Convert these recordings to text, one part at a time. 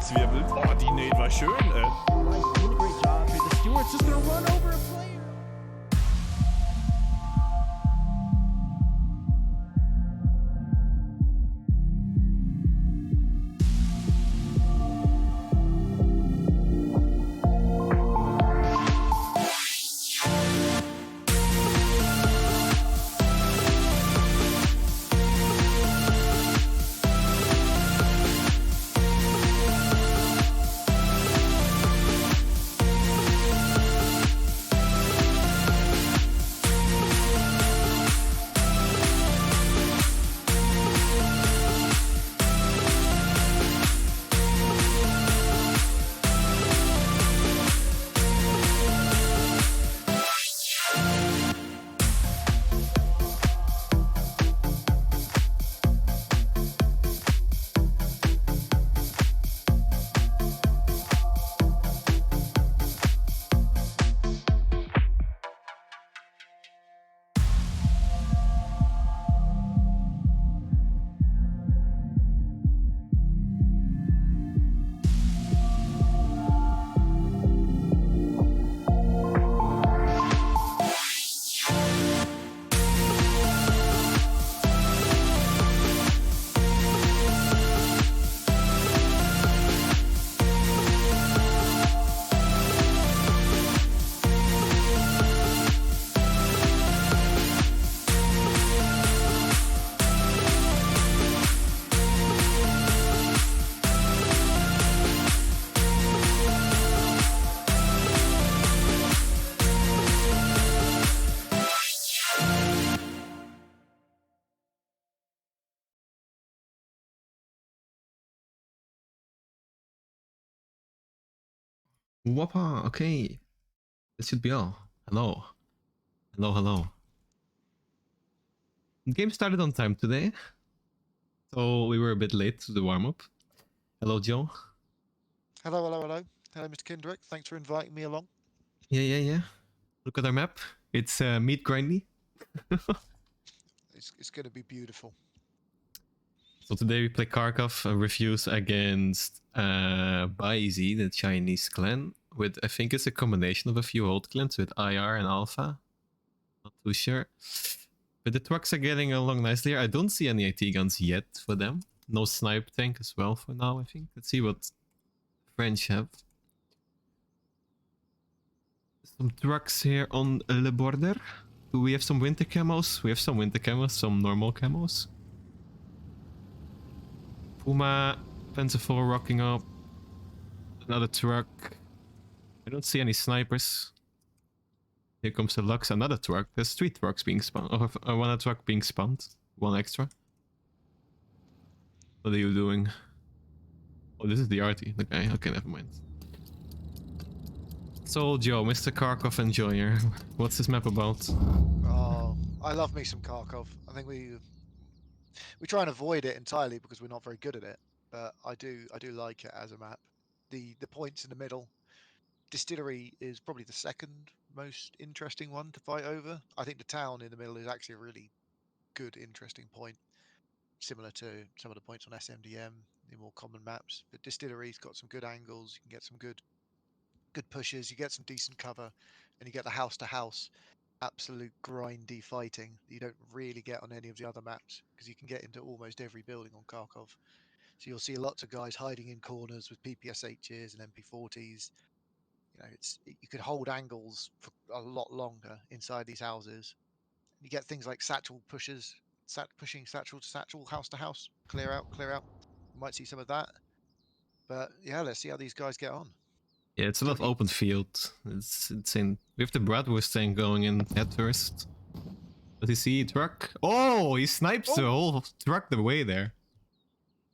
aufzwirbelt. Oh, die Nate war schön, Great job here. The Stewart's just gonna run over a player. Whoppa, okay. This should be all. Hello. Hello, hello. The game started on time today. So we were a bit late to the warm-up. Hello, Joe. Hello, hello, hello. Hello, Mr. Kendrick. Thanks for inviting me along. Yeah. Look at our map. It's meat grindy. It's going to be beautiful. So today we play Kharkov, Refuze against Baize, the Chinese clan. With, I think it's a combination of a few old clans with IR and Alpha. Not too sure. But the trucks are getting along nicely here. I don't see any AT guns yet for them. No snipe tank as well for now, I think. Let's see what French have. Some trucks here on the border. Do we have some winter camos? We have some winter camos, some normal camos. Puma, Panzer rocking up. Another truck. I don't see any snipers. Here comes the Lux, another truck. There's 3 trucks being spawned. Or one truck being spawned. One extra. What are you doing? Oh, this is the arty. Okay, never mind. So, Joe, Mr. Kharkov enjoyer. What's this map about? Oh, I love me some Kharkov. I think we try and avoid it entirely because we're not very good at it. But I do like it as a map. The points in the middle. Distillery is probably the second most interesting one to fight over. I think the town in the middle is actually a really good, interesting point. Similar to some of the points on SMDM, the more common maps. But Distillery's got some good angles. You can get some good pushes. You get some decent cover, and you get the house to house, absolute grindy fighting that you don't really get on any of the other maps because you can get into almost every building on Kharkov. So you'll see lots of guys hiding in corners with PPSHs and MP40s. You know, you could hold angles for a lot longer inside these houses. You get things like satchel pushes, pushing satchel to satchel, house to house, clear out. You might see some of that. But yeah, let's see how these guys get on. Yeah, it's a lot of open field. It's insane. We have the Bratwurst thing going in head first. Does he see a truck? Oh, he snipes the whole truck the way there.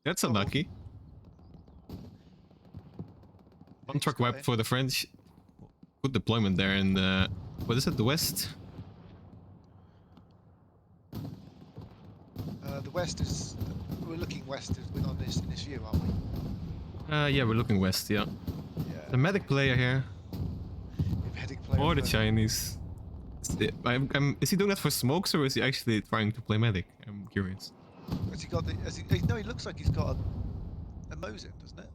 That's unlucky. One truck wiped for the French. Good deployment there in the... What is it? The west? The west is... We're looking west on this in this view, aren't we? Yeah, we're looking west, yeah. Yeah. The medic player here. Medic player Or the Chinese. Is he doing that for smokes or is he actually trying to play medic? I'm curious. Has he got the... no, he looks like he's got a Mosin, doesn't it?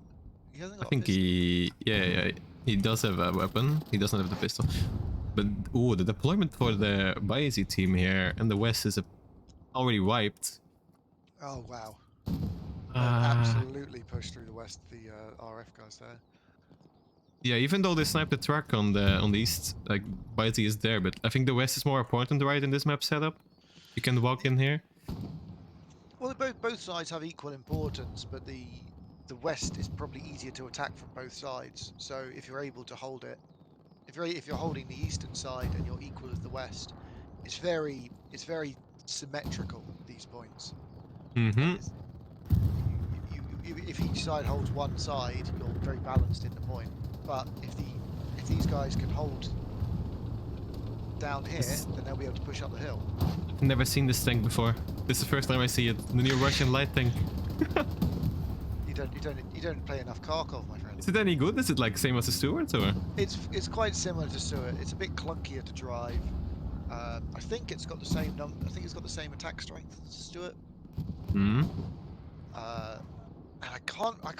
He hasn't I got a think pistol. yeah, he does have a weapon. He doesn't have the pistol. But oh, the deployment for the Baize team here and the West is already wiped. Oh wow. They've Uh, absolutely pushed through the west, the RF guys there. yeah, even though they sniped the truck on the east, like Baize is there, but I think the West is more important, right, in this map setup. You can walk in here. Well, both sides have equal importance, but the west is probably easier to attack from both sides. So if you're able to hold it, if you're holding the eastern side and you're equal as the west, it's very symmetrical, these points. Mm-hmm. It's, if each side holds one side, you're very balanced in the point. But if these guys can hold down here, then they'll be able to push up the hill. I've never seen this tank before. This is the first time I see it. The new Russian light tank. You don't play enough Kharkov, my friend. Is it any good? Is it like same as the Stuart or? It's quite similar to Stuart. It's a bit clunkier to drive. I think it's got the same I think it's got the same attack strength as Stuart. Hmm. And I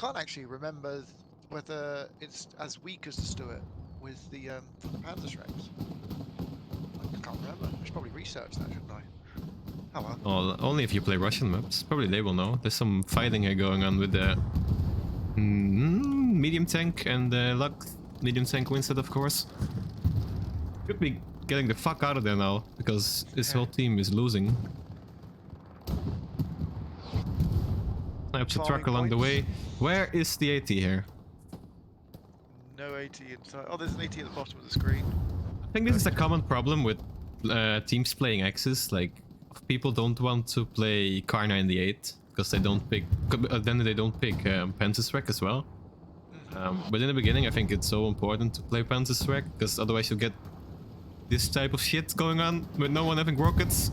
can't actually remember whether it's as weak as the Stuart with the Panzerschrecks. I can't remember. I should probably research that, shouldn't I? Oh well. Well, only if you play Russian maps. Probably they will know. There's some fighting here going on with the medium tank and the luck. Medium tank wins it, of course. Could be getting the fuck out of there now because this whole team is losing. Snipes a truck along the way. Where is the AT here? No AT inside. Oh, there's an AT at the bottom of the screen. I think this is a common problem with teams playing Axis. Like, people don't want to play Kar 98 because they don't pick. Then they don't pick Panzerschreck as well. But in the beginning, I think it's so important to play Panzerschreck because otherwise you get this type of shit going on with no one having rockets.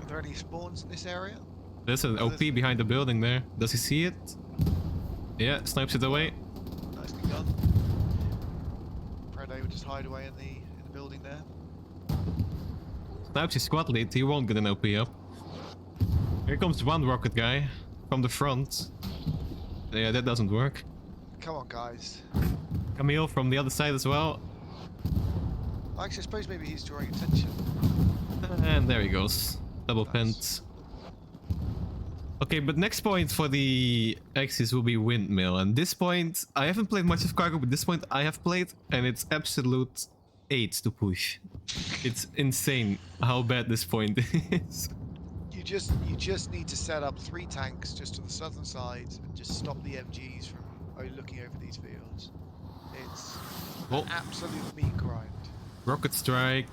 Are there any spawns in this area? There's an OP behind the building there. Does he see it? Yeah, snipes it away. Nicely done. Predator would just hide away in the building there. Snipes his squad lead. He won't get an OP up. Here comes one rocket guy from the front. Yeah, that doesn't work. Come on, guys. Camille from the other side as well. Actually, I suppose maybe he's drawing attention. And there he goes. Double Nice. pent. Okay, but next point for the Axis will be Windmill. And this point, I haven't played much of Cargo, but this point I have played, and it's absolute 8 to push. It's insane how bad this point is. You just need to set up 3 tanks just to the southern side and just stop the MGs from looking over these fields. It's Oh, an absolute meat grind. rocket strike.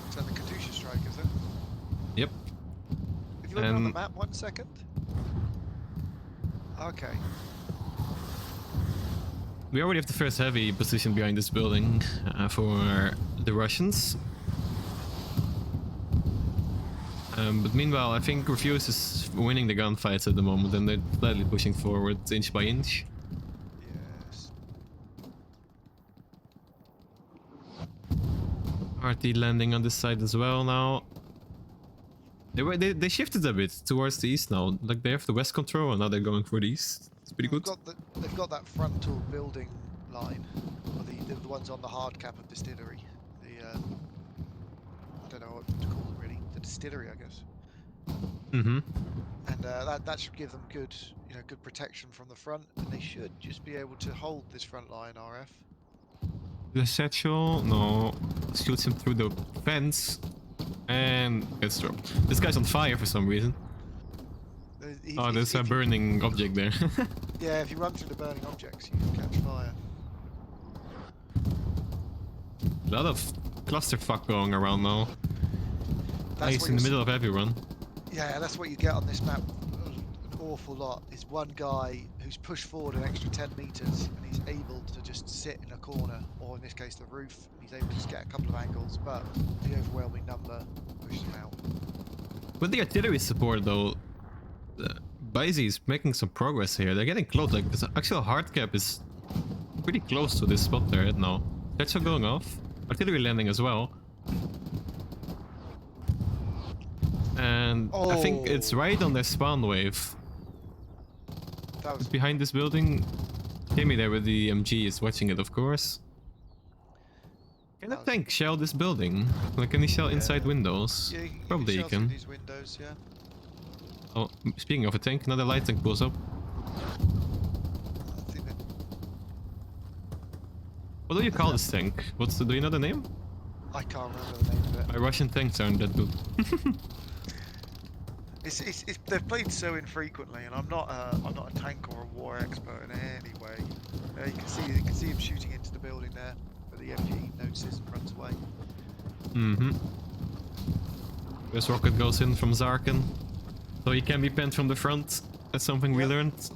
Is that the Katusha strike, is it? Yep. If you look on the And- map 1 second. Okay. We already have the first heavy position behind this building for the Russians. But meanwhile, I think Refuze is winning the gunfights at the moment, and they're slightly pushing forward inch by inch. Yes. RT landing on this side as well now. They shifted a bit towards the east now. Like they have the west control, and now they're going for the east. It's pretty good. They've got that frontal building line, or the ones on the hard cap of distillery. I don't know what to call them really. The distillery, I guess. Mm-hmm. And that should give them good protection from the front, and they should just be able to hold this front line. RF. The satchel, no, shoots him through the fence, and gets dropped. This guy's on fire for some reason. Oh, there's a burning object there. Yeah, if you run through the burning objects, you can catch fire. A lot of clusterfuck going around now. That's He's what in the you'll middle of everyone. Yeah, that's what you get on this map an awful lot, is one guy who's pushed forward an extra 10 meters and he's able to just sit in a corner, or in this case the roof, and he's able to just get a couple of angles, but the overwhelming number pushes him out. With the artillery support though, Baize is making some progress here. They're getting close, like the actual hard cap is pretty close to this spot they're at now. Satchel going off, artillery landing as well. And I think it's right on their spawn wave. That was behind this building. Timmy there with the MG is watching it, of course. Can a That was- tank shell this building? Like, can he shell inside Yeah. windows? Yeah, Probably you he can. Shell through can. these windows, yeah. Oh, speaking of a tank, another light tank pulls up. I think that, What do you call this tank? Do you know the name? I can't remember the name of it. My Russian tanks aren't that good. They've played so infrequently, and I'm not a tank or a war expert in any way. You can see him shooting into the building there, but the MG notices and runs away. Mm-hmm. This rocket goes in from Zarkin. So he can be penned from the front. That's something we Yep. learned.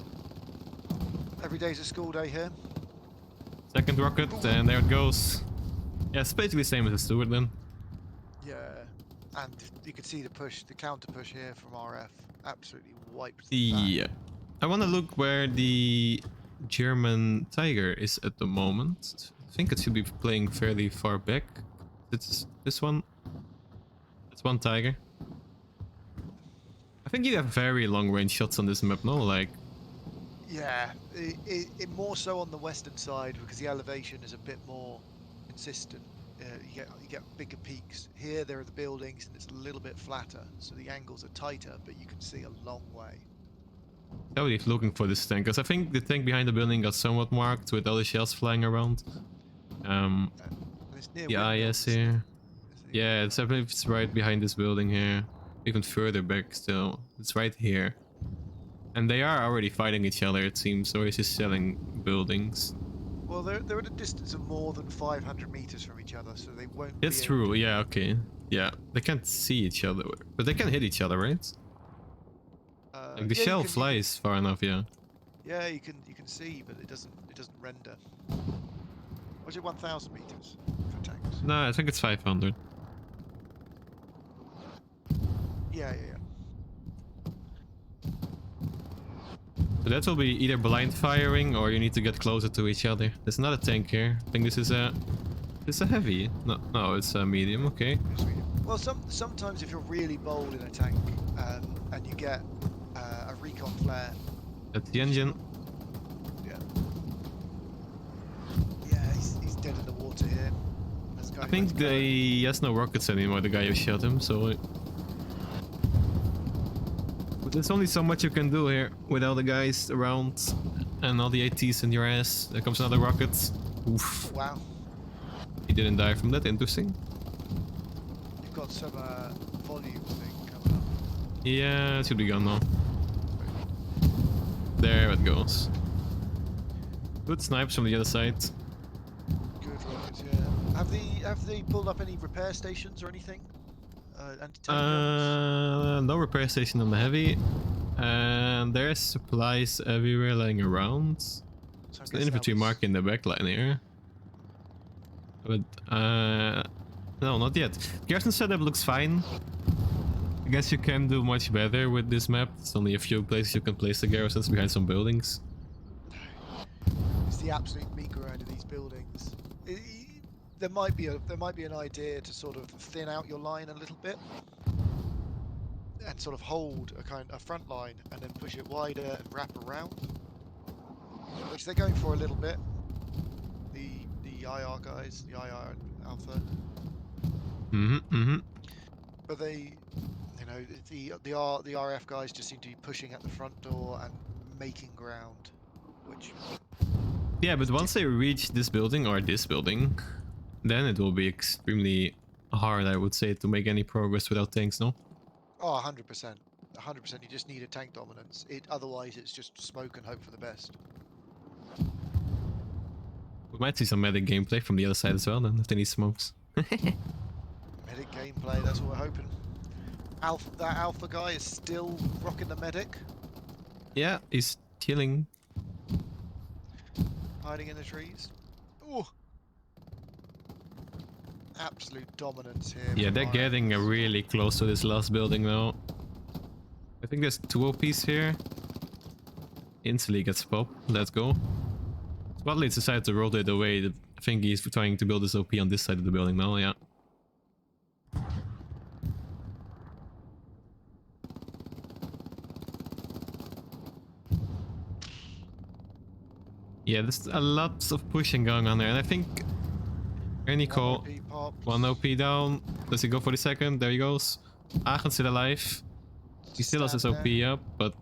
Every day's a school day here. Second rocket, and there it goes. Yeah, it's basically the same as the Steward then. Yeah, and you can see the counter push here from RF. Absolutely wiped. that. Yeah. I want to look where the German Tiger is at the moment. I think it should be playing fairly far back. It's this one. It's one Tiger. I think you have very long range shots on this map, no? Like, Yeah, it more so on the western side because the elevation is a bit more consistent. You get bigger peaks. Here there are the buildings and it's a little bit flatter, so the angles are tighter, but you can see a long way. somebody is looking for this tank, because I think the tank behind the building got somewhat marked with all the shells flying around. And it's near The windmills, IS isn't it? here. It's- Yeah, I believe it's right behind this building here. Even further back still. It's right here. And they are already fighting each other, it seems, or is just selling buildings. Well, they're at a distance of more than 500 meters from each other, so they won't. It's be true, yeah, okay. Yeah, they can't see each other, but they can hit each other, right? Like the yeah, shell you can, flies far enough, yeah. Yeah, you can see, but it doesn't render. Was it 1,000 meters for tanks? No, I think it's 500. Yeah. So that will be either blind firing or you need to get closer to each other. There's not a tank here. I think this is a heavy. No, it's a medium. Okay. Well, sometimes if you're really bold in a tank and you get a recon flare. That's the engine. Yeah, he's dead in the water here. There's a guy I who think has a gun. he has no rockets anymore. The guy who shot him. So. But there's only so much you can do here with all the guys around and all the ATs in your ass. There comes another rocket. Oof. Wow, He didn't die from that. Interesting. you've got some volume thing coming up. Yeah, it should be gone now. There it goes. Good snipes from the other side. Good rockets, yeah. Have they pulled up any repair stations or anything? Anti-tank guns? No repair station on the heavy. And there's supplies everywhere lying around. So I There's an guess that infantry was- mark in the back line here. But, no, not yet. Garrison setup looks fine. I guess you can do much better with this map. It's only a few places you can place the garrisons behind some buildings. It's the absolute meat grind of these buildings. There might be an idea to sort of thin out your line a little bit and sort of hold a front line and then push it wider and wrap around, which they're going for a little bit. The IR guys, the IR and Alpha, but they, you know, the RF guys just seem to be pushing at the front door and making ground, which. Yeah, but once they reach this building or this building, then it will be extremely hard, I would say, to make any progress without tanks, no? Oh, 100%. 100%. You just need a tank dominance. Otherwise, it's just smoke and hope for the best. We might see some medic gameplay from the other side as well, then, if they need smokes. Medic gameplay, that's what we're hoping. That Alpha guy is still rocking the medic, Yeah, he's killing. hiding in the trees. Ooh! Absolute dominance here. Yeah, from they're RF. getting really close to this last building now. I think there's two OPs here. Instantly gets popped. Let's go. Spotlight's decided to rotate away. I think he's trying to build his OP on this side of the building now, yeah. Yeah, there's a lot of pushing going on there, and I think Ernie Cole, OP popped. 1 OP down. Does he go for the second? There he goes. Agen's still alive. He still has his OP Stand there. up, but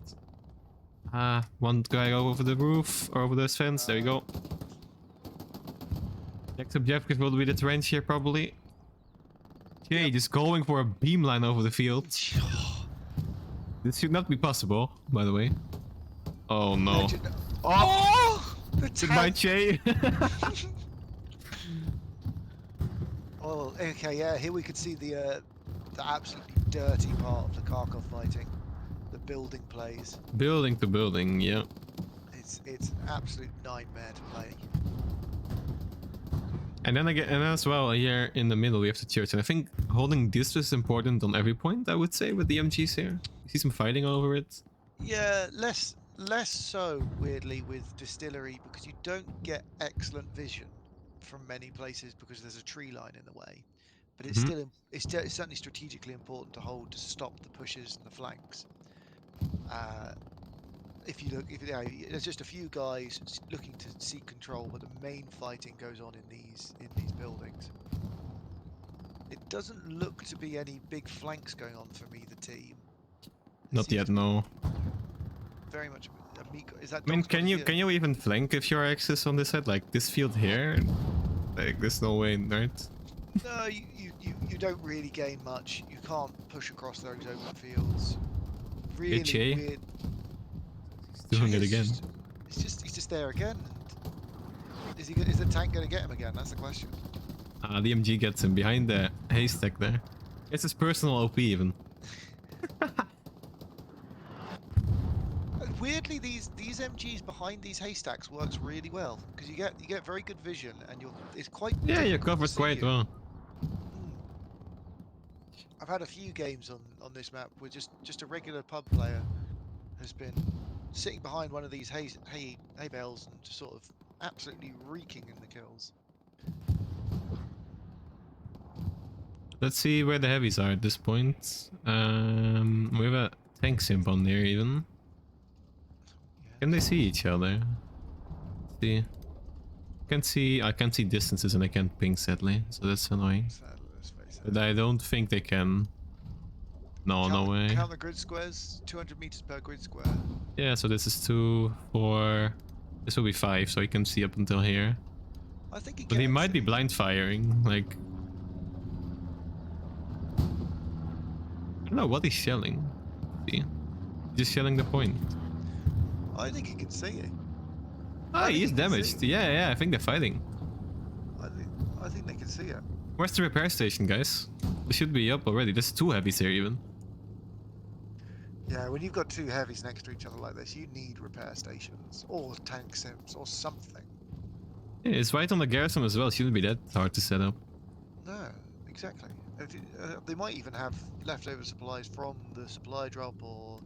one guy over the roof or over the fence. There you go. Next objective will be the trench here, probably. Okay, Yep. just going for a beamline over the field. This should not be possible, by the way. Oh no. Oh! The Goodbye, tank. Che. Oh, okay, yeah. Here we could see the absolutely dirty part of the Kharkov fighting, the building plays. Building to building, yeah. It's an absolute nightmare to play. And then again, and as well, here in the middle we have the church, and I think holding this is important on every point. I would say with the MGs here, you see some fighting over it. Yeah, less so weirdly with distillery because you don't get excellent vision from many places because there's a tree line in the way. But it's it's certainly strategically important to hold to stop the pushes and the flanks. If you look, there's just a few guys looking to seek control, but the main fighting goes on in these buildings. It doesn't look to be any big flanks going on from either team. Not yet, no. Very much a meek. Is that? I mean, dog's got a can you even flank if your access on this side, like this field here? Like, there's no way, right? No, you don't really gain much. You can't push across those open fields. Really Che. weird. He's doing it He's again. he's just there again. And is the tank going to get him again? That's the question. The MG gets him behind the haystack there. It's his personal OP even. Weirdly, these MGs behind these haystacks works really well because you get very good vision and it's quite. Yeah, you're difficult to covered see quite you. well. I've had a few games on this map where just a regular pub player has been sitting behind one of these hay bales and just sort of absolutely reeking in the kills. Let's see where the heavies are at this point. We have a tank simp on there even. Can they see each other? Let's see. I can't see distances and I can't ping sadly, so that's annoying. Sadly, let's face it. But I don't think they can. No, no way. Count the grid squares. 200 meters per grid square. Yeah, so this is 2, 4. This will be 5, so he can see up until here. I think he But he can might be see. blind firing, like. I don't know what he's shelling. See? Just shelling the point. I think he can see it. Ah, think he he is can damaged. see. Yeah, I think they're fighting. I think they can see it. Where's the repair station, guys? They should be up already. There's 2 heavies here even. Yeah, when you've got 2 heavies next to each other like this, you need repair stations or tank sims or something. Yeah, it's right on the garrison as well. Shouldn't be that hard to set up. No, exactly. They might even have leftover supplies from the supply drop or.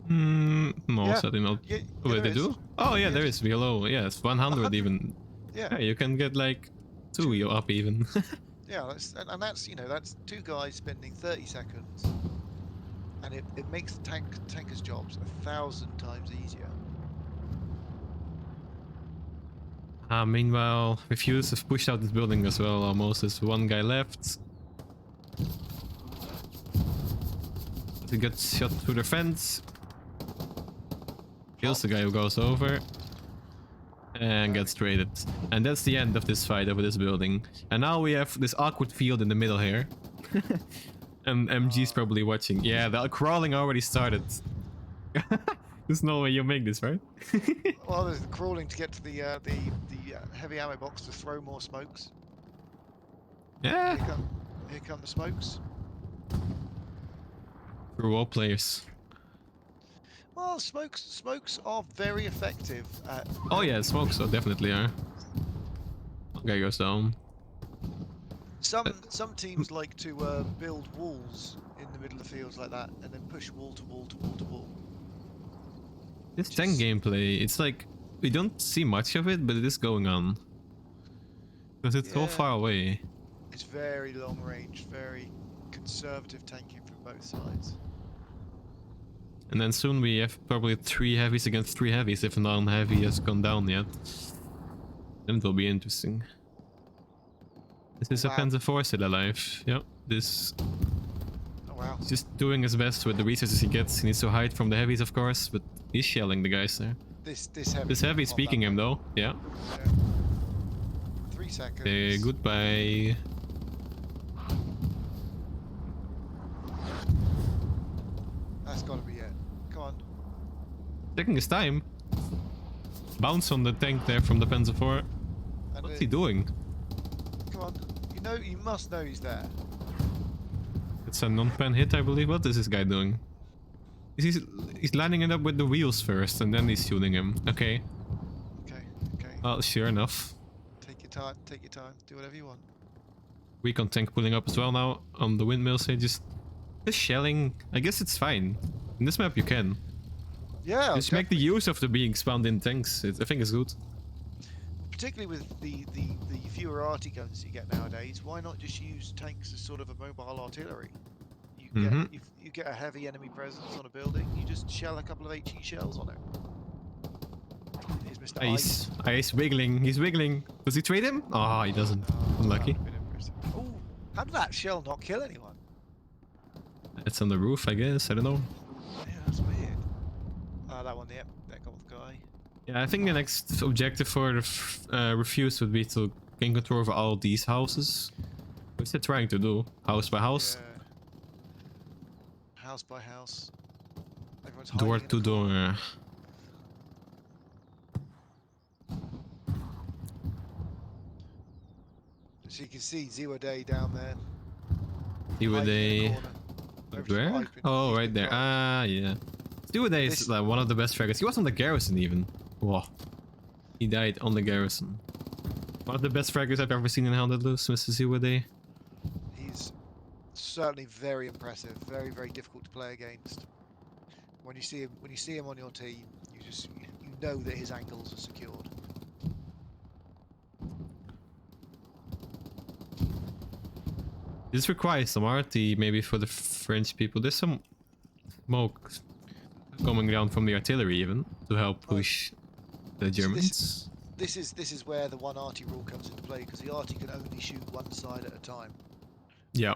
No, Yeah. certainly not. Yeah, Oh, wait, there they is. do? Oh, yeah, Yeah, there is below. Yeah, it's 100 100. even. Yeah, Yeah, you can get like 2 up even. yeah, that's that's 2 guys spending 30 seconds, and it makes the tankers' jobs 1,000 times easier. Meanwhile, Refuze have pushed out this building as well almost. There's 1 guy left. He gets shot through the fence. Kills the guy who goes over. And gets traded. And that's the end of this fight over this building. And now we have this awkward field in the middle here. And MG's probably watching. Yeah, the crawling already started. There's no way you make this, right? Well, there's the crawling to get to the heavy ammo box to throw more smokes. Yeah. Here come the smokes. For all players. Well, smokes are very effective at. Oh yeah, smokes so definitely are. Okay, goes down. Some teams like to build walls in the middle of fields like that, and then push wall to wall to wall to wall. This tank gameplay, it's like we don't see much of it, but it is going on. Because it's so Yeah. far away. It's very long range, very conservative tanking from both sides. And then soon we have probably 3 heavies against 3 heavies if none heavy has gone down yet. Then it will be interesting. This is a Wow. Panzer IV still alive. Yep, this... Oh wow. He's just doing his best with the resources he gets. He needs to hide from the heavies, of course, but he's shelling the guys there. This heavy. This heavy is peeking him though. Yeah. Yeah. 3 seconds. Okay, goodbye. That's gotta be it. Come on. Taking his time. Bounce on the tank there from the Panzer IV. And What's he doing? Come on. You must know he's there. It's a non-pen hit, I believe. What is this guy doing? He's lining it up with the wheels first, and then he's shooting him. Okay. Okay. Well, sure enough. Take your time. Take your time. Do whatever you want. Recon tank pulling up as well now on the windmills. They just shelling. I guess it's fine. In this map you can. Yeah. Just make the use of the being spawned in tanks. I think it's good. Particularly with the fewer arty guns you get nowadays, why not just use tanks as sort of a mobile artillery? You get a heavy enemy presence on a building, you just shell a couple of HE shells on it. Here's Mr. Ice. Ice wiggling. He's wiggling. Does he trade him? Oh, he doesn't. Unlucky. Oh, how did that shell not kill anyone? It's on the roof, I guess. I don't know. Yeah, that's weird. That one, yep, that got the guy. Yeah, I think the next objective for the Refuze would be to gain control over all these houses. What's it trying to do? House by house? Yeah. House by house. Everyone's Door hiding in to the corner. door. So you can see Zero Day down there. Duade. hiding in the corner. Everyone's Where? wiping. Oh, He's right been there. got. Ah, yeah. Duade is This- like one of the best fraggers. He was on the garrison even. Whoa. He died on the garrison. One of the best fraggers I've ever seen in Hounded Loose, Mr. Duade. He's certainly very impressive. Very, very difficult to play against. When you see him on your team, you know that his angles are secured. This requires some arty maybe for the French people. There's some smoke coming down from the artillery even to help push the Germans. This is where the one arty rule comes into play, because the arty can only shoot one side at a time. Yeah.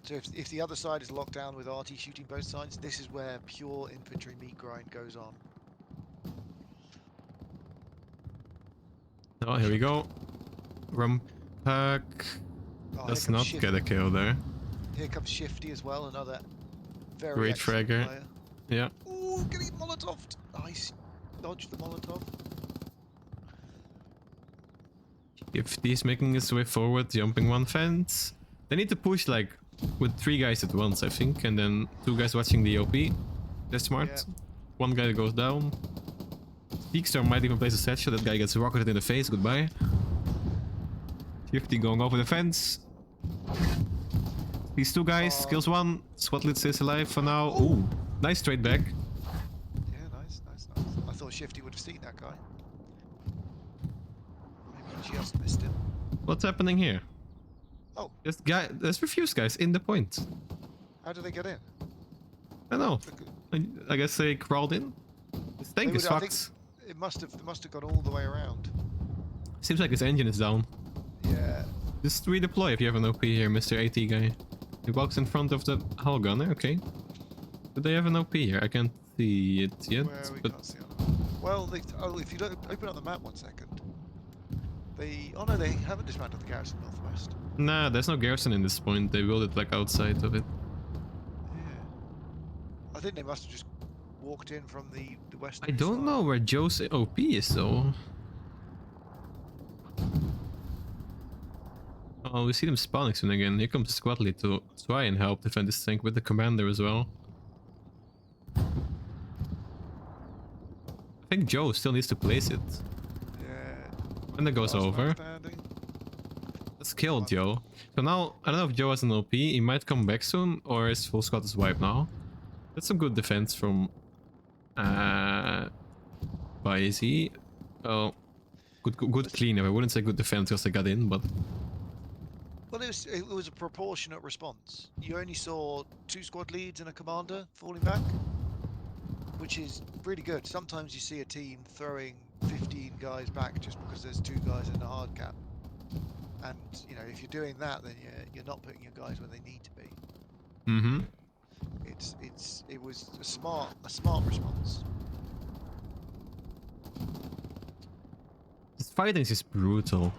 So if the other side is locked down with arty shooting both sides, this is where pure infantry meat grind goes on. Oh, here we go. Rumpack Oh, does here not comes Shifty. get a kill there. Here comes Shifty as well, another very Great excellent fragger. player. Yeah. Ooh, getting Molotov. Nice. Dodge the Molotov. If he's making his way forward, jumping one fence, they need to push like with 3 guys at once, I think, and then 2 guys watching the OP. That's smart. Yeah. 1 guy goes down. Peakstorm might even place a set shot. That guy gets rocketed in the face. Goodbye. Shifty going over the fence. These 2 guys, kills 1. Swatlitz is alive for now. Ooh, nice straight back. Yeah, nice. I thought Shifty would have seen that guy. Maybe he just missed him. What's happening here? Oh, There's Refuze guys in the point. how did they get in? I don't know. Look, I guess they crawled in. This tank They is would- I think- fucked. It must have gone all the way around. Seems like his engine is down. Yeah. Just redeploy if you have an OP here, Mr. AT guy. He walks in front of the hull gunner, okay. Do they have an OP here? I can't see it yet, Where we but can't see on the map. Well, if you don't open up the map 1 second. Oh no, they haven't dismantled the garrison northwest. nah, there's no garrison in this point. They build it like outside of it. Yeah. I think they must have just walked in from the western I don't side. know where Joe's OP is though. Oh, we see them spawning soon again. Here comes the squad lead to try and help defend this tank with the commander as well. I think Joe still needs to place it. Yeah. When it goes Last man over. standing. Let's kill Joe. So now, I don't know if Joe has an OP. He might come back soon, or his full squad is wiped now. That's some good defense from Baize. Oh, good cleanup. I wouldn't say good defense because they got in, but Well, it was a proportionate response. You only saw 2 squad leads and a commander falling back, which is really good. Sometimes you see a team throwing 15 guys back just because there's 2 guys in the hard cap. And you know, if you're doing that, then you're not putting your guys where they need to be. Mm-hmm. It was a smart response. This fighting is just brutal.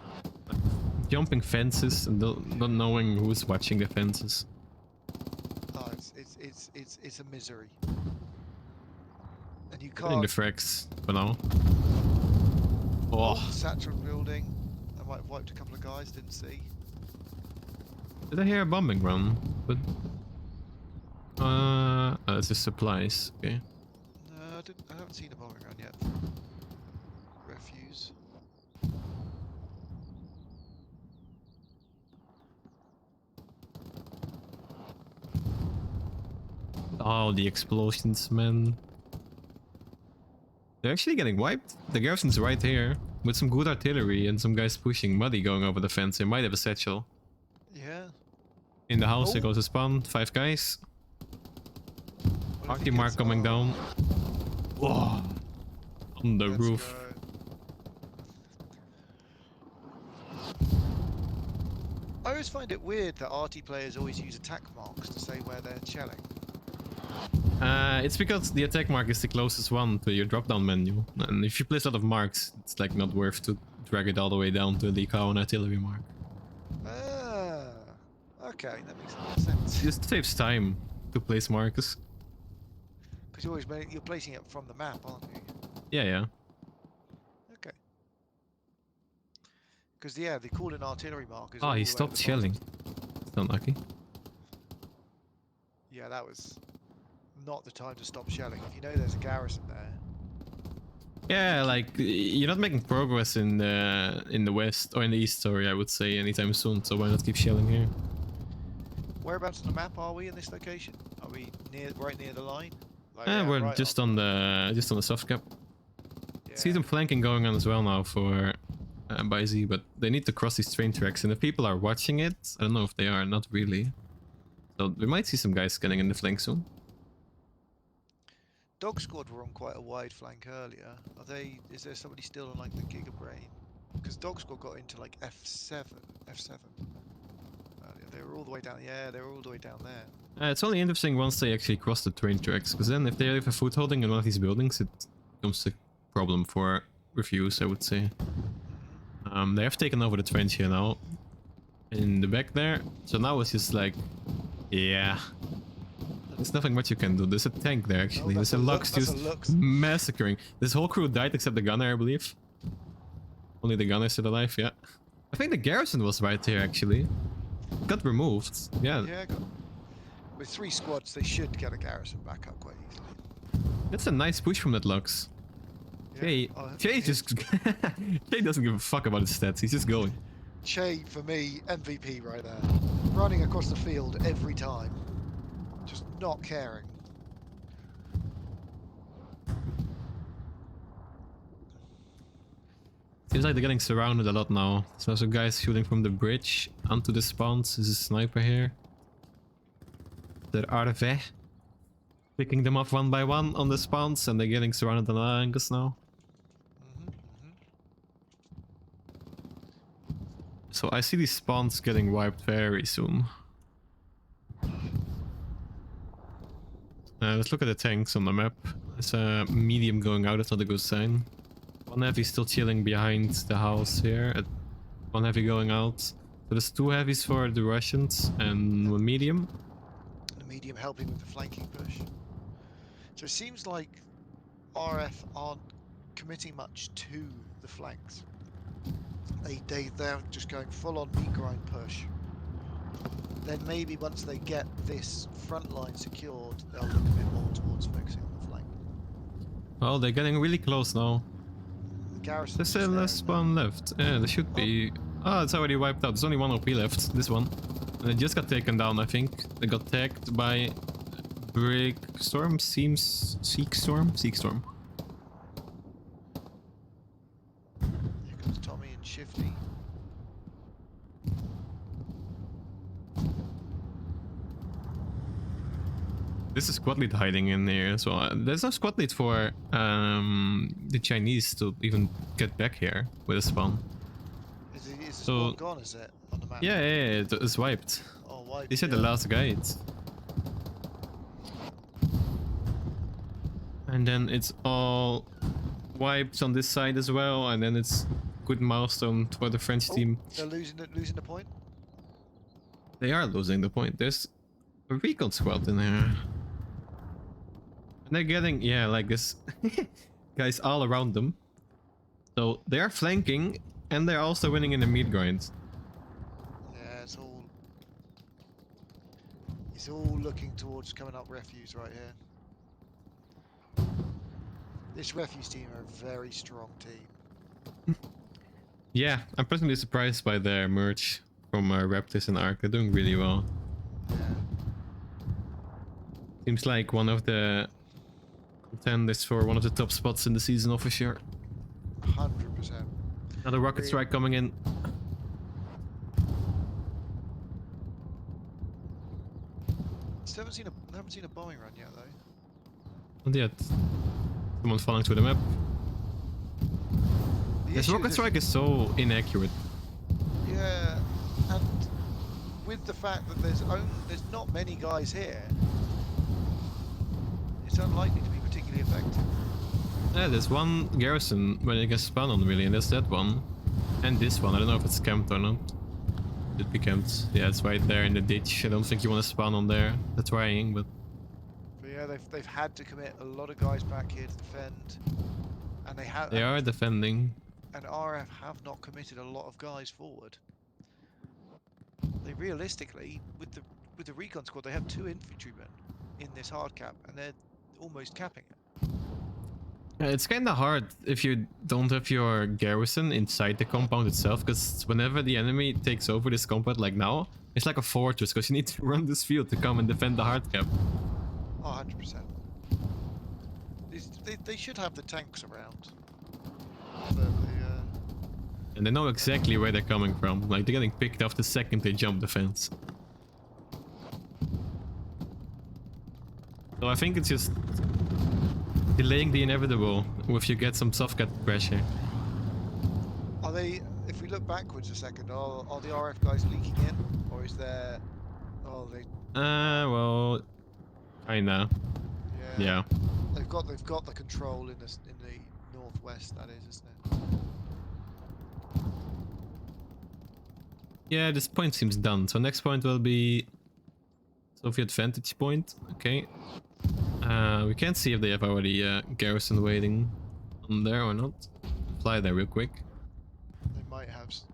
Jumping fences and not knowing who's watching the fences. Oh, it's a misery. And you Getting can't. the frags for now. Oh, Satchel building. I might have wiped a couple of guys. Didn't see. did I hear a bombing run? But it's just supplies. Okay. No, I haven't seen a bombing run yet. Refuze. Oh, the explosions, man. They're actually getting wiped. The garrison's right here with some good artillery and some guys pushing Muddy going over the fence. They might have a satchel. Yeah. In the house, Oh. there goes a spawn. 5 guys. What if Party he mark gets- coming oh, down. Whoa. On the let's roof. go. I always find it weird that RT players always use attack marks to say where they're shelling. It's because the attack mark is the closest one to your drop down menu. And if you place a lot of marks, it's like not worth to drag it all the way down to the cow and artillery mark. Ah, okay, that makes a lot of sense. It just saves time to place markers. Because you're placing it from the map, aren't you? Yeah. Okay. Because yeah, they call an artillery mark. Oh, he stopped shelling. It's unlucky. Yeah, that was not the time to stop shelling. If you know there's a garrison there. Yeah, like you're not making progress in the west or in the east, sorry, I would say anytime soon. So why not keep shelling here? Whereabouts on the map are we in this location? Are we right near the line? Like, We're right just on the soft cap. See yeah. some flanking going on as well now for Baize, but they need to cross these train tracks, and if people are watching it, I don't know if they are, not really. So we might see some guys getting in the flank soon. Dog Squad were on quite a wide flank earlier. Are they? Is there somebody still on like the Giga Brain? Because Dog Squad got into like F7. Earlier. They were all the way down. Yeah, they were all the way down there. It's only interesting once they actually cross the train tracks, because then if they have a footholding in one of these buildings, it becomes a problem for Refuze, I would say. They have taken over the trench here now, in the back there. So now it's just like, yeah, there's nothing much you can do. There's a tank there actually. There's a Lux just massacring. This whole crew died except the gunner, I believe. Only the gunner's still alive. Yeah, I think the garrison was right here actually. Got removed. Yeah. Yeah. With 3 squads, they should get a garrison back up quite easily. That's a nice push from that Lux. Jay, Jay just Jay doesn't give a fuck about his stats. He's just going. Che, for me, MVP right there. Running across the field every time. Just not caring. Seems like they're getting surrounded a lot now. So some guys shooting from the bridge onto the spawns. There's a sniper here. They're RV. Picking them off one by one on the spawns, and they're getting surrounded on all angles now. So I see these spawns getting wiped very soon. Let's look at the tanks on the map. There's a medium going out, that's not a good sign. One heavy still chilling behind the house here. One heavy going out. So there's 2 heavies for the Russians and 1 medium. The medium helping with the flanking push. So it seems like RF aren't committing much to the flanks. They're just going full on meat grind push. Then maybe once they get this front line secured, they'll look a bit more towards focusing on the flank. Well, they're getting really close now. The garrison. There's still less spawn left. Yeah, there should be. Oh, it's already wiped out. There's only 1 OP left. This one. And it just got taken down, I think. They got tagged by Brick Storm. Seek Storm. Here comes Tommy and Shifty. This is squad lead hiding in here as well. There's no squad lead for the Chinese to even get back here with a spawn. Is the So- spawn gone, is it, on the map? Yeah, it's wiped. Oh, why? These are the last guides. And then it's all wiped on this side as well, and then it's good milestone for the French team. They're losing the point? They are losing the point. There's a recon squad in here. And they're getting, yeah, like this guys all around them. So they are flanking, and they're also winning in the meat grind. Yeah, it's all looking towards coming up Refuze right here. This Refuze team are a very strong team. Yeah, I'm personally surprised by their merge from Raptors and Ark. They're doing really well. Yeah. Seems like one of the contenders for one of the top spots in the season for sure. 100%. Another rocket strike coming in. Still haven't seen a bombing run yet though. Not yet. Someone falling through the map. The This issue rocket is strike is so inaccurate. Yeah, and with the fact that there's not many guys here, it's unlikely to be particularly effective. Yeah, there's one garrison where you can spawn on really, and there's that one. And this one, I don't know if it's camped or not. It be camped. Yeah, it's right there in the ditch. I don't think you want to spawn on there. They're trying, but... But yeah, they've had to commit a lot of guys back here to defend, and They are defending. And RF have not committed a lot of guys forward. They realistically, with the recon squad, they have 2 infantrymen in this hard cap, and they're almost capping it. It's kind of hard if you don't have your garrison inside the compound itself, because whenever the enemy takes over this compound like now, it's like a fortress, because you need to run this field to come and defend the hard cap. Oh, 100%. They should have the tanks around. But And they know exactly where they're coming from. Like, they're getting picked off the second they jump the fence. So I think it's just delaying the inevitable if you get some soft cut pressure. are they? If we look backwards a second, are the RF guys leaking in, or is there? Oh, they. Well, kinda. Yeah. They've got the control in the northwest. That is, isn't it? Yeah, this point seems done. So next point will be Soviet vantage point. Okay. We can't see if they have already garrison waiting on there or not. Fly there real quick. They might have. It's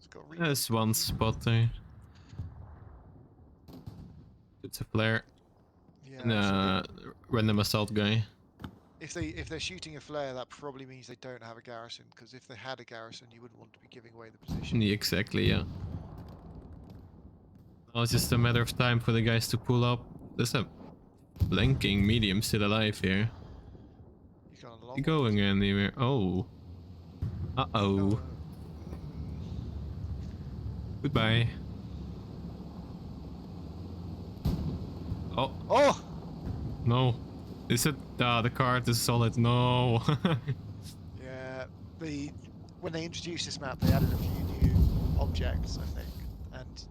got There's one spot there. It's a flare. Yeah. And a random assault guy. If they're shooting a flare, that probably means they don't have a garrison. Because if they had a garrison, you wouldn't want to be giving away the position. Yeah, exactly, yeah. Now it's just a matter of time for the guys to pull up. There's a blinking medium still alive here. He's gone a long You going anywhere? Oh. Uh-oh. Goodbye. Oh, Oh! no. Is it? The card is solid. No. Yeah. When they introduced this map, they added a few new objects, I think, and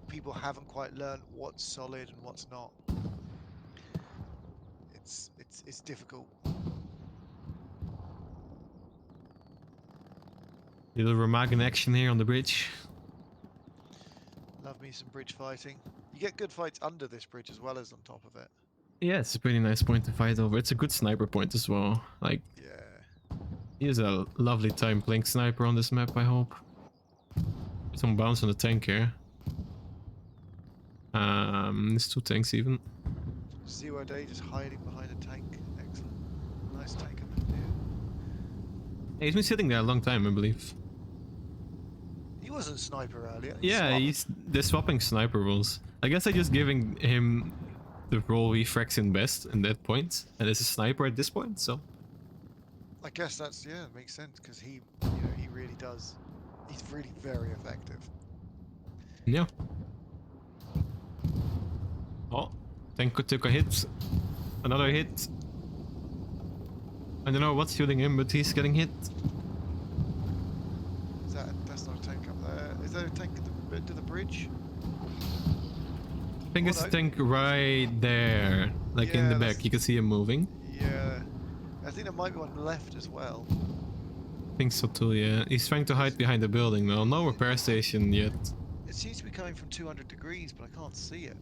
people haven't quite learned what's solid and what's not. It's difficult. Little Remagen action here on the bridge. Love me some bridge fighting. You get good fights under this bridge as well as on top of it. Yeah, it's a pretty nice point to fight over. It's a good sniper point as well. Like, Yeah. he has a lovely time playing sniper on this map, I hope. Some bounce on the tank here. There's 2 tanks even. Zero Day just hiding behind a tank. Excellent. Nice tank of him, dude. Hey, he's been sitting there a long time, I believe. He wasn't a sniper earlier. Yeah, they're swapping sniper roles. I guess they're just giving him the role he fracks in best in that point, and is a sniper at this point, so... I guess that's, yeah, it makes sense, because he really does. He's really very effective. Yeah. Oh, Tank took a hit. Another hit. I don't know what's shooting him, but he's getting hit. That's not a tank up there. Is there a tank at the bridge? I think it's a tank right there. Like in the back. You can see him moving. Yeah. I think there might be one left as well. I think so too, yeah. He's trying to hide behind the building though. No repair station yet. It seems to be coming from 200 degrees, but I can't see it.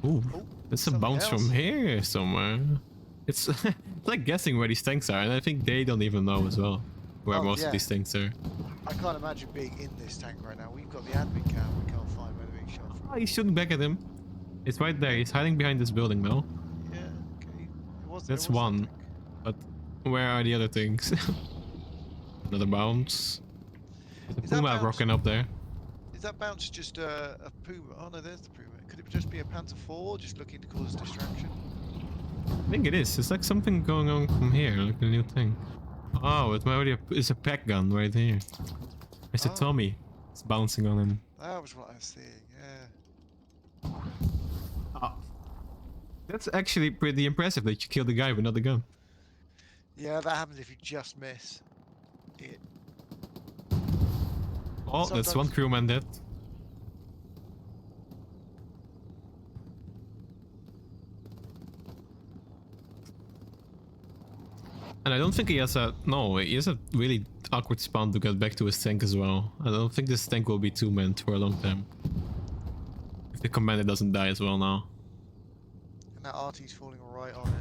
Ooh, Oh, it's a bounce from here somewhere. It's like guessing where these tanks are, and I think they don't even know as well where most of these tanks are. I can't imagine being in this tank right now. We've got the admin cam. We can't find where they're being shot from. Oh, he's shooting back at him. It's right there. He's hiding behind this building though. Yeah, okay. That's one. But where are the other things? Another bounce. There's a Puma rocking up there. Is that bounce just a Puma? Oh no, there's the Puma. Could it just be a Panther 4 just looking to cause distraction? I think it is. It's like something going on from here, like a new thing. Oh, it's a pack gun right here. It's a Tommy. It's bouncing on him. That was what I was seeing, yeah. Oh. That's actually pretty impressive that you killed the guy with not the gun. Yeah, that happens if you just miss it. Oh, that's one crewman dead. And I don't think he has a... No, he has a really awkward spawn to get back to his tank as well. I don't think this tank will be two-manned for a long time. If the commander doesn't die as well now. And that RT's falling right on it.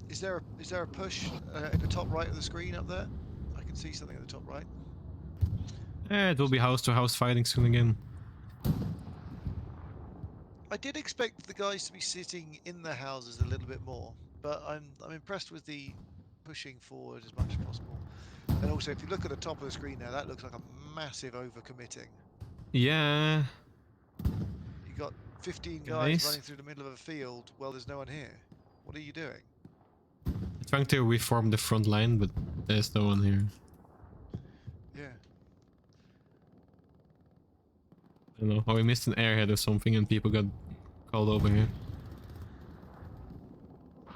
Is there a push at the top right of the screen up there? I can see something at the top right. Eh, it will be house-to-house fighting soon again. I did expect the guys to be sitting in the houses a little bit more, but I'm impressed with the pushing forward as much as possible. And also, if you look at the top of the screen there, that looks like a massive overcommitting. Yeah. You got 15 guys running through the middle of a field. Well, there's no one here. What are you doing? Trying to reform the front line, but there's no one here. Yeah. I don't know. Oh, we missed an airhead or something and people got called over here.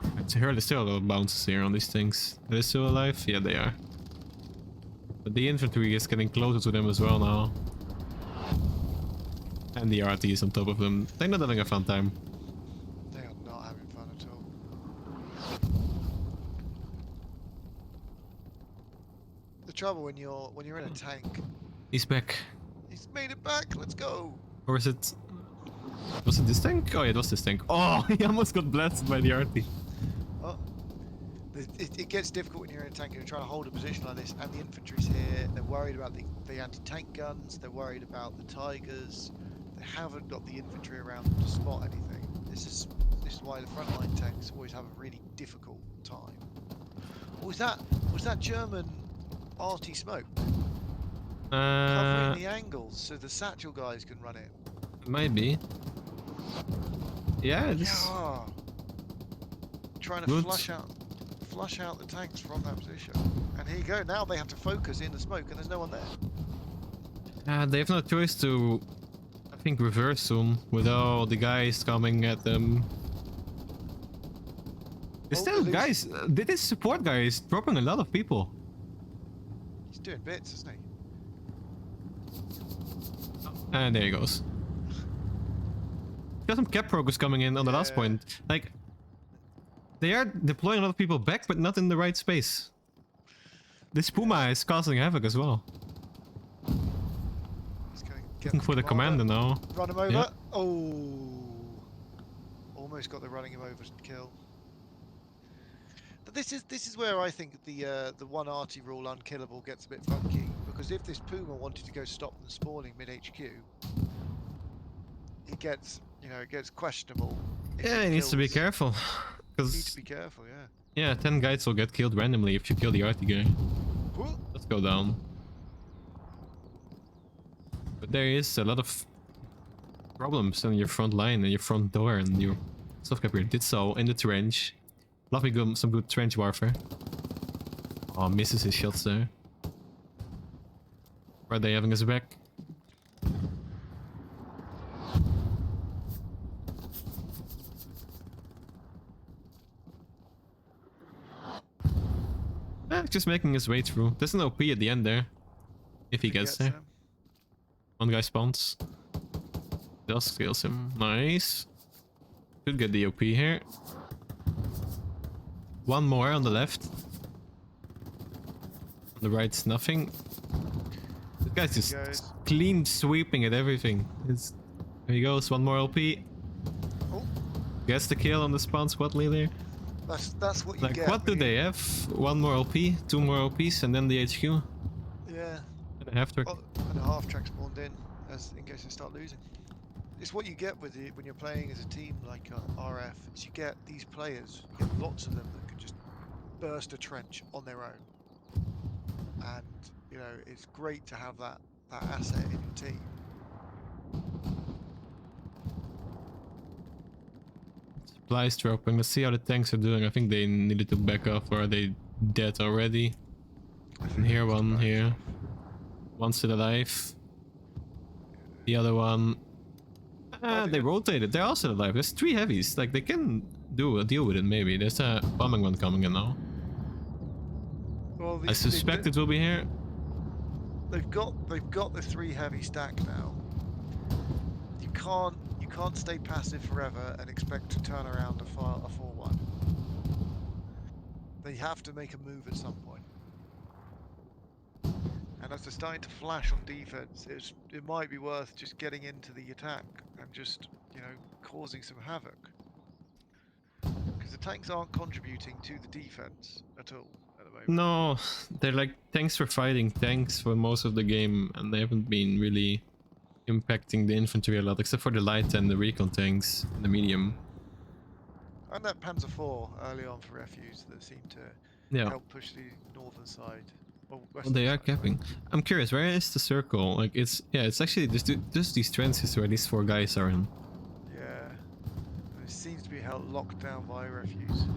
I heard there's still a lot of bounces here on these things. Are they still alive? Yeah, they are. But the infantry is getting closer to them as well now. And the RT is on top of them. They're not having a fun time. They are not having fun at all. The trouble when you're in a tank. He's back. He's made it back. Let's go. Or is it... Was it this tank? Oh yeah, it was this tank. Oh, he almost got blasted by the RT. Oh. It gets difficult when you're in a tank and you're trying to hold a position like this, and the infantry's here. They're worried about the anti-tank guns. They're worried about the Tigers. They haven't got the infantry around them to spot anything. This is why the frontline tanks always have a really difficult time. Or was that German RT smoke covering the angles so the satchel guys can run it? Maybe. Yeah, this... Yeah. Trying to Good. flush out the tanks from that position. And here you go. Now they have to focus in the smoke, and there's no one there. They have no choice to, I think, reverse soon with all the guys coming at them. There's still guys. This support guy is dropping a lot of people. He's doing bits, isn't he? And there he goes. Got some cap progress coming in on the last point. Like, they are deploying a lot of people back, but not in the right space. This Puma is causing havoc as well. Looking for the commander now. Run him over. Yeah. Oh, almost got the running him over kill. But this is where I think the one RT rule unkillable gets a bit funky, because if this Puma wanted to go stop them spawning mid HQ, it gets questionable. Yeah, he needs to be careful. You need to be careful, yeah. Yeah, 10 guys will get killed randomly if you kill the RT guy. Let's go down. But there is a lot of problems on your front line and your front door, and your stuff capper did so in the trench. Love me some good trench warfare. Oh, misses his shots there. Are they having us back? Just making his way through. There's an OP at the end there. If he gets there. him. One guy spawns. Just kills him. Nice. Could get the OP here. One more on the left. On the right's nothing. This guy's just clean sweeping at everything. There he goes, one more LP. Oh. Gets the kill on the spawn squad leader. That's what you Like, get. what do they have? One more LP, two more LPs, and then the HQ. Yeah. And a half track. Oh, and a half track spawned in, in case they start losing. It's what you get with it when you're playing as a team like RF. Is you get these players, you get lots of them that can just burst a trench on their own. And you know, it's great to have that asset in your team. Supplies dropping. Let's see how the tanks are doing. I think they needed to back off, or are they dead already? And here one, here. One's still alive. The other one... they rotated. They're also alive. There's 3 heavies. Like, they can do a deal with it, maybe. There's a bombing one coming in now. Well, I suspect it will be here. They've got the 3 heavy stack now. You can't stay passive forever and expect to turn around a 4-1. They have to make a move at some point. And as they're starting to flash on defense, it might be worth just getting into the attack and just, you know, causing some havoc. Because the tanks aren't contributing to the defense at all at the moment. No, they're like tanks for fighting tanks for most of the game, and they haven't been really impacting the infantry a lot, except for the light and the recon tanks, the medium. And that Panzer IV early on for Refuze that seemed to help push the northern side. Well, they are capping. I'm curious, where is the circle? Like, it's actually just these trenches where these 4 guys are in. Yeah, it seems to be held locked down by Refuze.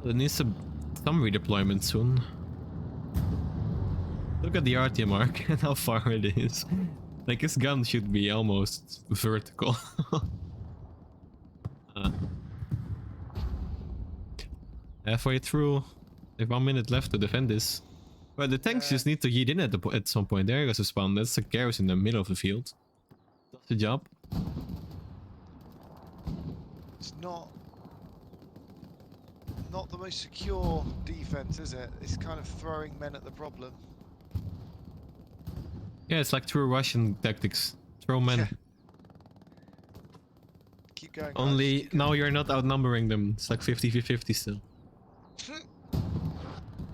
There needs some redeployment soon. Look at the RTM arc and how far it is. Like, his gun should be almost vertical. Halfway through. They have 1 minute left to defend this. Well, the tanks just need to yeet in at some point. There goes a spawn. That's a garrison in the middle of the field. Does the job. It's not the most secure defense, is it? It's kind of throwing men at the problem. Yeah, it's like true Russian tactics. Throw men. Yeah. Keep going. Only guys. now you're not outnumbering them. It's like 50-50 still.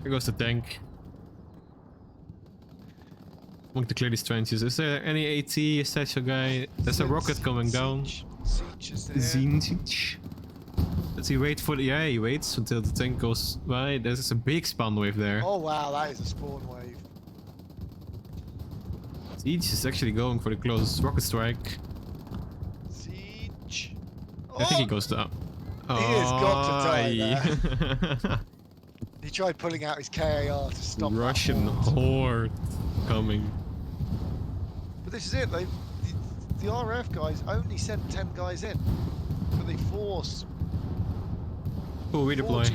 Here goes the tank. Want to clear these trenches. Is there any AT satchel guy? There's a rocket coming down. Siege is there. Siege. Does he wait for the... Yeah, he waits until the tank goes by. There's a big spawn wave there. Oh wow, that is a spawn wave. Siege is actually going for the closest rocket strike. Siege. I think he goes down. He has got to die Oh, there. He tried pulling out his KAR to stop Russian horde coming. But this is it. The RF guys only sent 10 guys in, but they force. Oh, redeploy.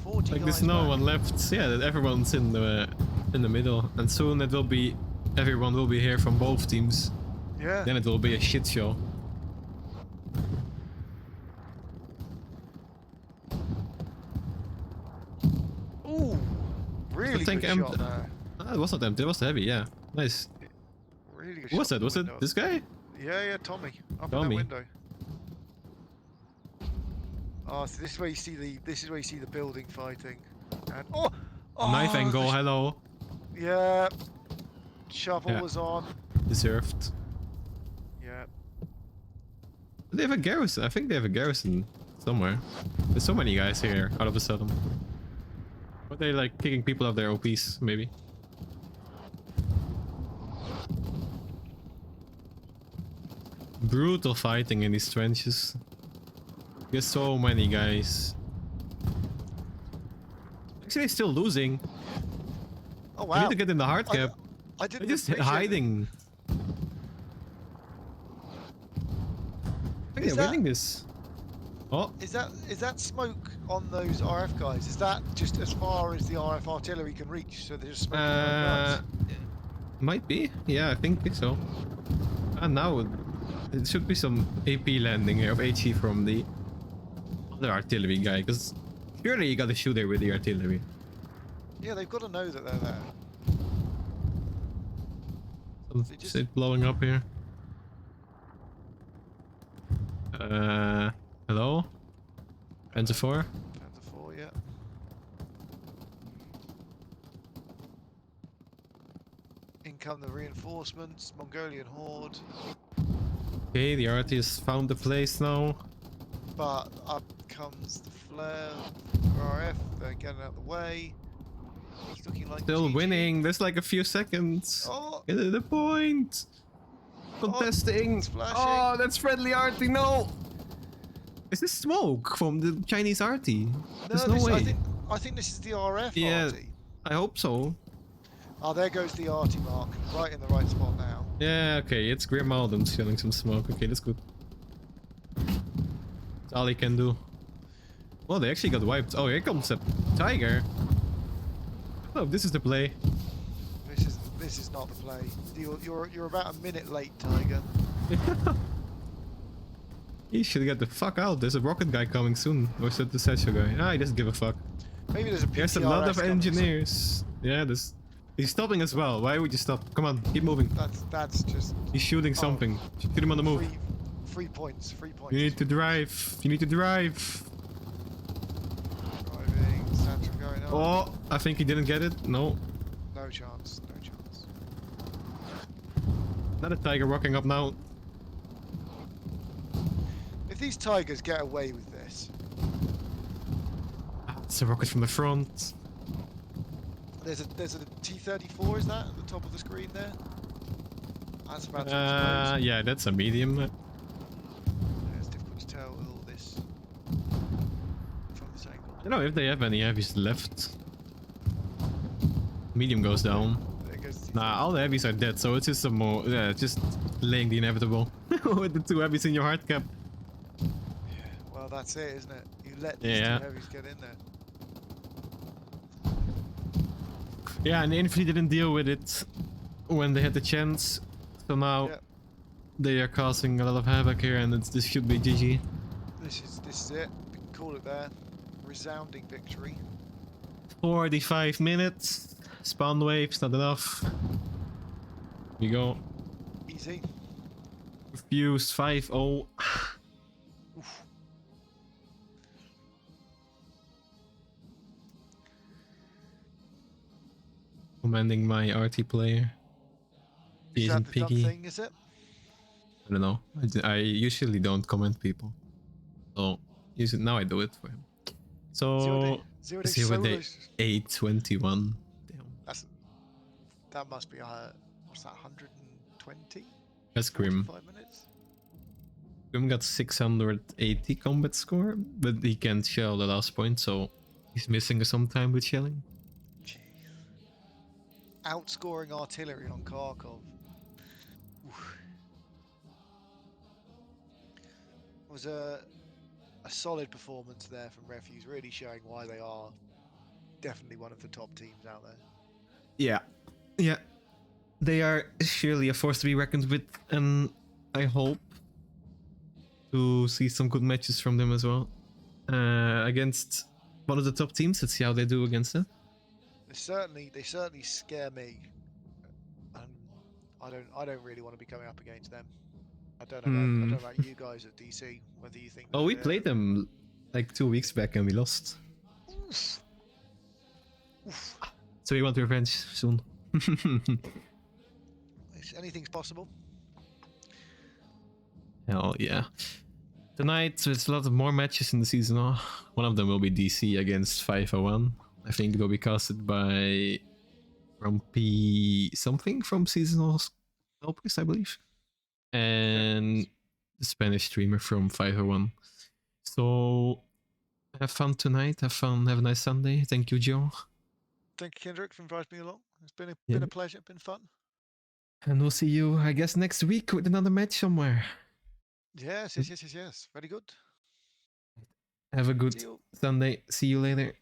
40 Like, guys there's no back. one left. Yeah, everyone's in the middle, and soon it will be. Everyone will be here from both teams. Yeah. Then it will be a shit show. Ooh, really good shot there. Ah, it was not empty. It was heavy. Yeah, nice. Really good Who was shot that? Was from it the window. this guy? Yeah, Tommy. Up Tommy. in that window. Oh, so this is where you see the building fighting. And Knife angle. Hello. Yeah. Shovel Yeah. was on. Deserved. Yeah. They have a garrison. I think they have a garrison somewhere. There's so many guys here all of a sudden. Are they like kicking people off their OPs, maybe? Brutal fighting in these trenches. There's so many guys. Actually, still losing. Oh We wow! need to get in the hard I- cap. I They're didn't just appreciate it. hiding. I think Is they're that- winning this. Oh, Is that smoke on those RF guys? Is that just as far as the RF artillery can reach? So they're just smoking their own guys. might be. Yeah, I think so. And now it should be some AP landing here of HE from the other artillery guy, because surely you gotta shoot there with the artillery. Yeah, they've got to know that they're there. Some They just- shit blowing up here. Hello? Panzer 4? Panther 4, yeah. In come the reinforcements, Mongolian horde, Okay, the RT has found the place now. but up comes the flare RF. They're getting out of the way. It's looking like Still GG. winning. There's like a few seconds. Oh, Get to the point. Contesting. it's flashing. Oh, that's friendly RT. No. Is this smoke from the Chinese RT? There's no way. I think this is the RF Yeah. RT. I hope so. Oh, there goes the RT mark, right in the right spot now. Yeah, okay, it's Grim Alden showing some smoke. Okay, that's good. That's all he can do. Well, they actually got wiped. Oh, here comes a tiger. Oh, this is the play. This is not the play. You're about a minute late, Tiger. He should get the fuck out. There's a rocket guy coming soon. Or is that the Satchel guy? Ah, he doesn't give a fuck. Maybe there's a There's a lot PTRS of coming soon. engineers. Yeah, this. He's stopping as well. Why would you stop? Come on, keep moving. That's just He's shooting something. Shoot him on the move. Free points. You need to drive. You need to drive. Driving, Satchel going on. Oh, I think he didn't get it. No. No chance. No chance. Another tiger rocking up now. If these Tigers get away with this, It's a rocket from the front. there's a T-34. Is that at the top of the screen there? That's about to explode. Yeah, that's a medium. Yeah, it's difficult to tell with all this from this angle. I don't know if they have any heavies left. Medium goes down. There goes the Nah, all the heavies are dead, so it's just some more. Yeah, just laying the inevitable with the 2 heavies in your hard cap. Well, that's it, isn't it? You let these Yeah. two heavies get in there. Yeah, and the infantry didn't deal with it when they had the chance, so now Yeah. they are causing a lot of havoc here, and this should be GG. This is it. We can call it there. Resounding victory. 45 minutes. Spawn waves, not enough. Here we go. Easy. Refuse 5-0. Oof. Commanding my RT player. He Is that isn't the dumb picky. thing, is it? I don't know. I usually don't comment people. So now I do it for him. So Zero day 0 day solos. 821. Damn. That must be what's that? 120? That's Grim. 45 minutes. Grim got 680 combat score, but he can't shell the last point, so he's missing some time with shelling. Jeez. Outscoring artillery on Kharkov. Oof. It was a solid performance there from Refuze, really showing why they are definitely one of the top teams out there. Yeah. Yeah. They are surely a force to be reckoned with, and I hope to see some good matches from them as well. Against one of the top teams. Let's see how they do against it. They certainly scare me. And I don't really want to be coming up against them. I don't know about you guys at DC, whether you think Oh, we they're- played them like 2 weeks back and we lost. Oof. Oof. So we want revenge soon. Anything's possible. Hell yeah. Tonight, there's a lot of more matches in the season. One of them will be DC against 501. I think it will be casted by Grumpy something from Seasonal Scalpers, I believe. And the Spanish streamer from 501. So, Have fun tonight. Have fun. Have a nice Sunday. Thank you, Joe. Thank you, Kendrick, for inviting me along. It's been Yeah. been a pleasure. Been fun. And we'll see you, I guess, next week with another match somewhere. Yes. Very good. Have a See good you. Sunday. See you later.